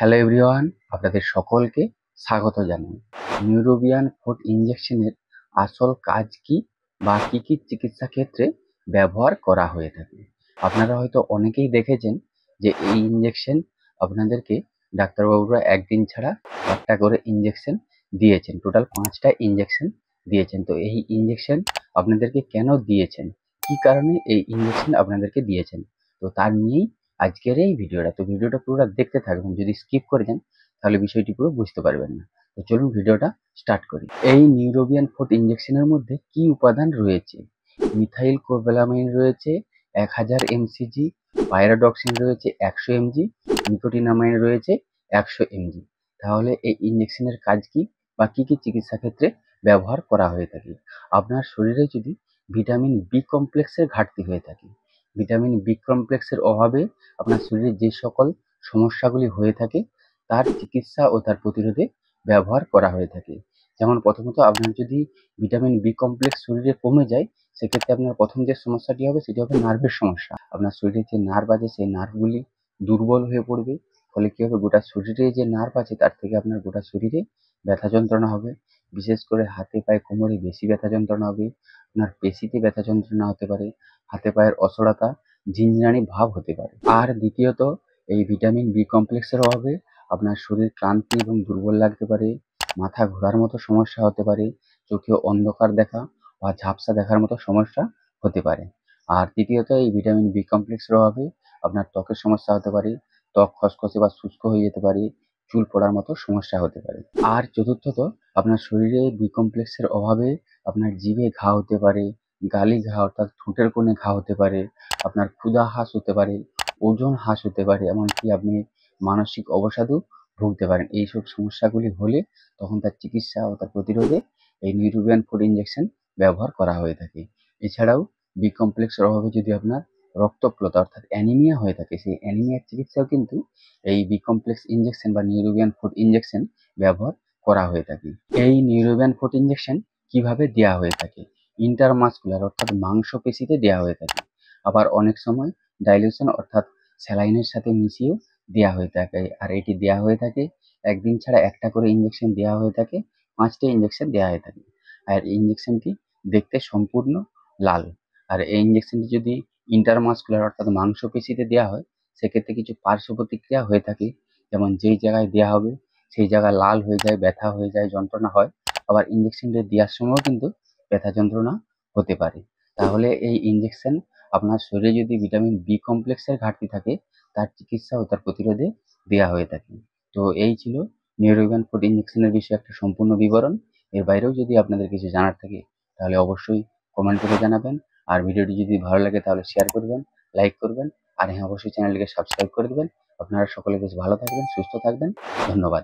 Hello everyone, আপনাদের সকলকে স্বাগত জানাই। নিউরোবিয়ান ফুড ইনজেকশনের আসল কাজ কি বা কি কি চিকিৎসা ক্ষেত্রে ব্যবহার করা হয়ে থাকে। আপনারা হয়তো অনেকেই দেখেছেন যে এই ইনজেকশন আপনাদেরকে ডাক্তারবাবুরা একদিন ছাড়া একটা করে ইনজেকশন দিয়েছেন, টোটাল 5টা ইনজেকশন দিয়েছেন। তো এই ইনজেকশন আপনাদেরকে কেন দিয়েছেন, কি কারণে এই ইনজেকশন আপনাদেরকে দিয়েছেন, তো তার নিয়েই আজকের এই ভিডিওটা। তো ভিডিওটা পুরো দেখতে থাকবেন, যদি স্কিপ করে যান তাহলে বিষয়টি পুরো বুঝতে পারবেন না। তো চলুন ভিডিওটা স্টার্ট করি। এই নিউরোবিয়ান ফুড ইনজেকশনের মধ্যে কি উপাদান রয়েছে? মিথাইল কোবালামাইন রয়েছে 1000 mcg, পাইরোডক্সিন রয়েছে 100 mg, নিকোটিনামাইন রয়েছে 100 mg। তাহলে এই ইনজেকশনের কাজ কি বা কি কি চিকিৎসা ক্ষেত্রে ব্যবহার করা হয়ে থাকে? আপনার শরীরে যদি ভিটামিন বি কমপ্লেক্সের ঘাটতি হয়ে থাকে, ভিটামিন বি কমপ্লেক্সের অভাবে আপনার শরীরে যে সকল সমস্যাগুলি হয়ে থাকে তার চিকিৎসা ও তার প্রতিরোধে ব্যবহার করা হয়ে থাকে। যেমন প্রথমত আপনার যদি ভিটামিন বি কমপ্লেক্স শরীরে কমে যায়, সেক্ষেত্রে আপনার প্রথম যে সমস্যাটি হবে সেটি হবে নার্ভের সমস্যা। আপনার শরীরে যে নার্ভ আছে সেই নার্ভগুলি দুর্বল হয়ে পড়বে। ফলে কি হবে, গোটা শরীরে যে নার্ভ আছে তার থেকে আপনার গোটা শরীরে ব্যথা যন্ত্রণা হবে। বিশেষ করে হাতে পায়ে কোমরে বেশি ব্যথা যন্ত্রণা হবে। আপনার পেশিতে ব্যথা যন্ত্রণা হতে পারে, হাতে পায়ের অসড়তা, ঝিনঝানি ভাব হতে পারে। আর দ্বিতীয়ত, এই ভিটামিন বি কমপ্লেক্সের অভাবে আপনার শরীর ক্লান্তি এবং দুর্বল লাগতে পারে, মাথা ঘোরার মতো সমস্যা হতে পারে, চোখে অন্ধকার দেখা বা ঝাপসা দেখার মতো সমস্যা হতে পারে। আর তৃতীয়ত, এই ভিটামিন বি কমপ্লেক্সের অভাবে আপনার ত্বকের সমস্যা হতে পারে, ত্বক খসখসে বা শুষ্ক হয়ে যেতে পারে, চুল পড়ার মতো সমস্যা হতে পারে। আর চতুর্থত, আপনার শরীরে বি কমপ্লেক্সের অভাবে আপনার জিভে ঘা হতে পারে, গালে ঘা অর্থাৎ ঠোঁটের কোণে ঘা হতে পারে, আপনার ক্ষুধা হ্রাস হতে পারে, ওজন হ্রাস হতে পারে, এমনকি আপনি মানসিক অবসাদেও ভুগতে পারেন। এইসব সমস্যাগুলি হলে তখন তার চিকিৎসা ও তার প্রতিরোধে এই নিউরোবিয়ান ফুড ইনজেকশন ব্যবহার করা হয়ে থাকে। এছাড়াও বি কমপ্লেক্সের অভাবে যদি আপনার রক্তপ্লতা অর্থাৎ অ্যানিমিয়া হয়ে থাকে, সেই অ্যানিমিয়ার চিকিৎসাও কিন্তু এই বি কমপ্লেক্স ইনজেকশন বা নিউরোবিয়ান ফুড ইনজেকশন ব্যবহার করা হয়ে থাকে। এই নিউরোবিয়ান ফুড ইনজেকশন কিভাবে দেওয়া হয়ে থাকে? ইন্টারমাসকুলার অর্থাৎ মাংসপেশিতে দেওয়া হয়ে থাকে। আবার অনেক সময় ডাইলিউশন অর্থাৎ স্যালাইনের সাথে মিশিয়েও দেওয়া হয়ে থাকে। আর এটি দেওয়া হয়ে থাকে একদিন ছাড়া একটা করে ইনজেকশন দেওয়া হয়ে থাকে, 5টা ইনজেকশন দেওয়া হয়ে থাকে। আর এই ইনজেকশনটি দেখতে সম্পূর্ণ লাল। আর এই ইনজেকশনটি যদি ইন্টারমাসকুলার অর্থাৎ মাংসপেশিতে দেওয়া হয়, সেক্ষেত্রে কিছু পার্শ্ব প্রতিক্রিয়া হয়ে থাকে। যেমন যেই জায়গায় দেওয়া হবে সেই জায়গা লাল হয়ে যায়, ব্যথা হয়ে যায়, যন্ত্রণা হয়। আবার ইনজেকশনটি দেওয়ার সময়ও কিন্তু ব্যথা যন্ত্রণা হতে পারে। তাহলে এই ইনজেকশন আপনার শরীরে যদি ভিটামিন বি কমপ্লেক্সের ঘাটতি থাকে তার চিকিৎসা ও তার প্রতিরোধে দেওয়া হয়ে থাকে। তো এই ছিল নিউরোবিয়ান ফুড ইনজেকশনের বিষয়ে একটা সম্পূর্ণ বিবরণ। এর বাইরেও যদি আপনাদের কিছু জানার থাকে তাহলে অবশ্যই কমেন্ট করে জানাবেন। আর ভিডিওটি যদি ভালো লাগে তাহলে শেয়ার করবেন, লাইক করবেন, আর হ্যাঁ, অবশ্যই চ্যানেলটিকে সাবস্ক্রাইব করে দেবেন। আপনারা সকলে বেশ ভালো থাকবেন, সুস্থ থাকবেন। ধন্যবাদ।